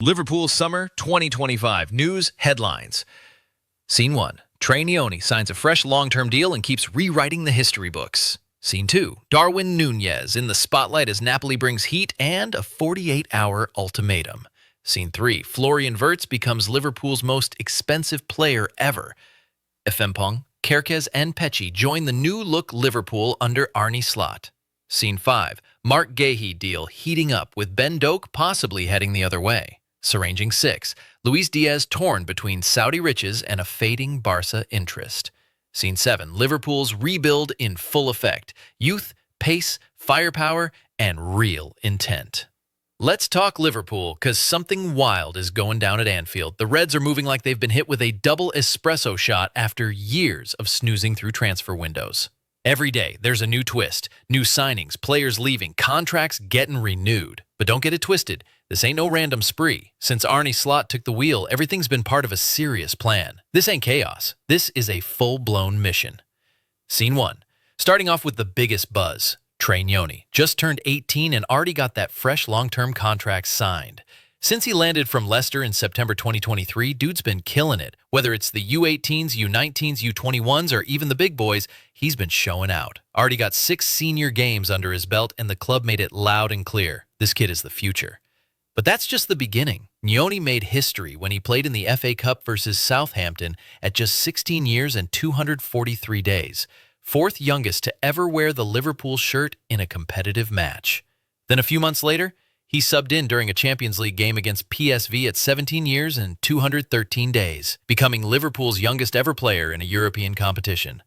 Liverpool Summer 2025 News Headlines. Scene 1. Trey Nioni signs a fresh long-term deal and keeps rewriting the history books. Scene 2. Darwin Núñez in the spotlight as Napoli brings heat and a 48-hour ultimatum. Scene 3. Florian Wirtz becomes Liverpool's most expensive player ever. Frimpong, Kerkez and Pechi join the new-look Liverpool under Arne Slot. Scene 5. Mark Guéhi deal heating up with Ben Doak possibly heading the other way. Arranging 6. Luis Diaz torn between Saudi riches and a fading Barca interest. Scene 7. Liverpool's rebuild in full effect. Youth, pace, firepower, and real intent. Let's talk Liverpool, because something wild is going down at Anfield. The Reds are moving like they've been hit with a double espresso shot after years of snoozing through transfer windows. Every day, there's a new twist, new signings, players leaving, contracts getting renewed. But don't get it twisted. This ain't no random spree. Since Arne Slot took the wheel, everything's been part of a serious plan. This ain't chaos. This is a full-blown mission. Scene 1. Starting off with the biggest buzz. Trey Nioni. Just turned 18 and already got that fresh long-term contract signed. Since he landed from Leicester in September 2023, dude's been killing it. Whether it's the U18s, U19s, U21s, or even the big boys, he's been showing out. Already got 6 senior games under his belt, and the club made it loud and clear. This kid is the future. But that's just the beginning. Nioni made history when he played in the FA Cup versus Southampton at just 16 years and 243 days. 4th youngest to ever wear the Liverpool shirt in a competitive match. Then a few months later, he subbed in during a Champions League game against PSV at 17 years and 213 days, becoming Liverpool's youngest ever player in a European competition.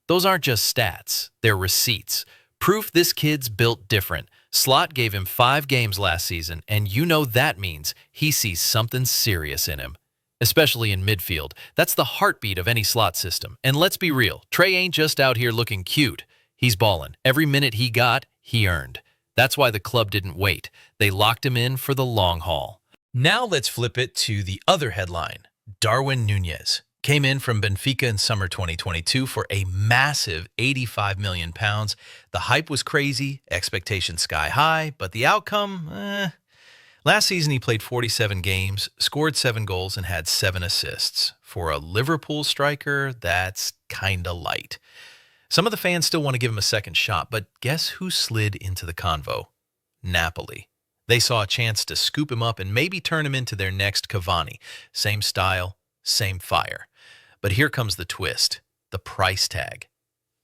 Those aren't just stats, they're receipts. Proof this kid's built different. Slot gave him 5 games last season, and you know that means he sees something serious in him. Especially in midfield. That's the heartbeat of any Slot system. And let's be real, Trey ain't just out here looking cute. He's ballin'. Every minute he got, he earned. That's why the club didn't wait. They locked him in for the long haul. Now let's flip it to the other headline. Darwin Núñez came in from Benfica in summer 2022 for a massive £85 million. The hype was crazy, expectations sky high, but the outcome, Last season he played 47 games, scored 7 goals, and had 7 assists. For a Liverpool striker, that's kinda light. Some of the fans still want to give him a second shot, but guess who slid into the convo? Napoli. They saw a chance to scoop him up and maybe turn him into their next Cavani. Same style, same fire. But here comes the twist, the price tag.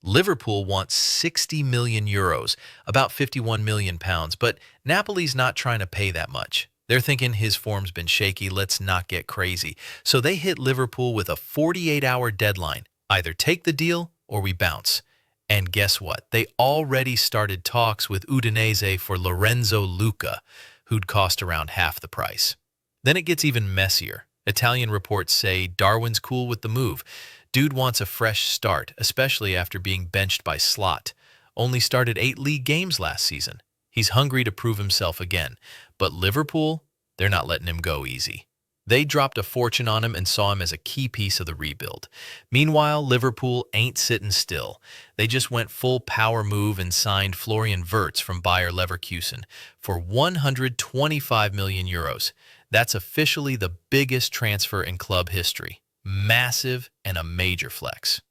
Liverpool wants 60 million euros, about 51 million pounds, but Napoli's not trying to pay that much. They're thinking his form's been shaky, let's not get crazy. So they hit Liverpool with a 48-hour deadline. Either take the deal or we bounce. And guess what? They already started talks with Udinese for Lorenzo Lucca, who'd cost around half the price. Then it gets even messier. Italian reports say Darwin's cool with the move. Dude wants a fresh start, especially after being benched by Slot. Only started 8 league games last season. He's hungry to prove himself again. But Liverpool, they're not letting him go easy. They dropped a fortune on him and saw him as a key piece of the rebuild. Meanwhile, Liverpool ain't sitting still. They just went full power move and signed Florian Wirtz from Bayer Leverkusen for 125 million euros. That's officially the biggest transfer in club history. Massive and a major flex.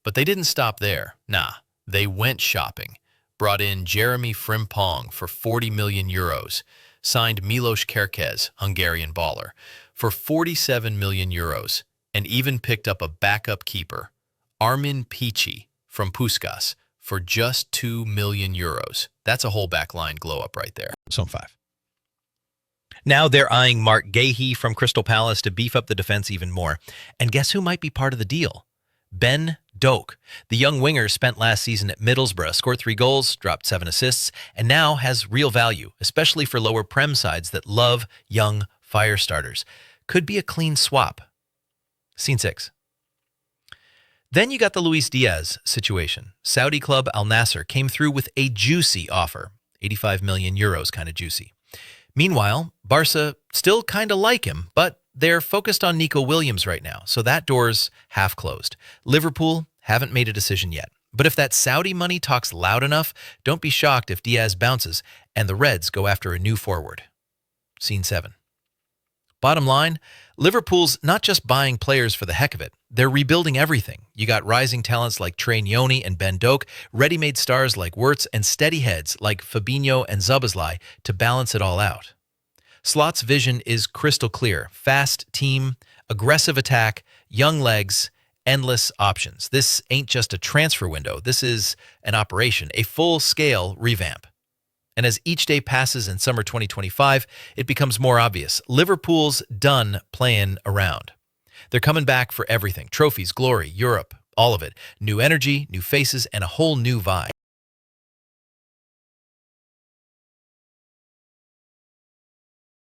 But they didn't stop there. Nah, they went shopping. Brought in Jeremy Frimpong for 40 million euros. Signed Milos Kerkez, Hungarian baller, for 47 million euros. And even picked up a backup keeper, Armin Peachy from Puskás, for just 2 million euros. That's a whole backline glow-up right there. Zone 5. Now they're eyeing Mark Guéhi from Crystal Palace to beef up the defense even more. And guess who might be part of the deal? Ben Doak. The young winger spent last season at Middlesbrough, scored 3 goals, dropped 7 assists, and now has real value, especially for lower Prem sides that love young fire starters. Could be a clean swap. Scene 6. Then you got the Luis Diaz situation. Saudi club Al Nassr came through with a juicy offer. 85 million euros, kind of juicy. Meanwhile, Barca still kind of like him, but they're focused on Nico Williams right now, so that door's half closed. Liverpool haven't made a decision yet. But if that Saudi money talks loud enough, don't be shocked if Diaz bounces and the Reds go after a new forward. Scene 7. Bottom line, Liverpool's not just buying players for the heck of it. They're rebuilding everything. You got rising talents like Trainioni and Ben Doak, ready-made stars like Wirtz, and steady heads like Fabinho and Szoboszlai to balance it all out. Slot's vision is crystal clear. Fast team, aggressive attack, young legs, endless options. This ain't just a transfer window. This is an operation, a full-scale revamp. And as each day passes in summer 2025, it becomes more obvious. Liverpool's done playing around. They're coming back for everything. Trophies, glory, Europe, all of it. New energy, new faces, and a whole new vibe.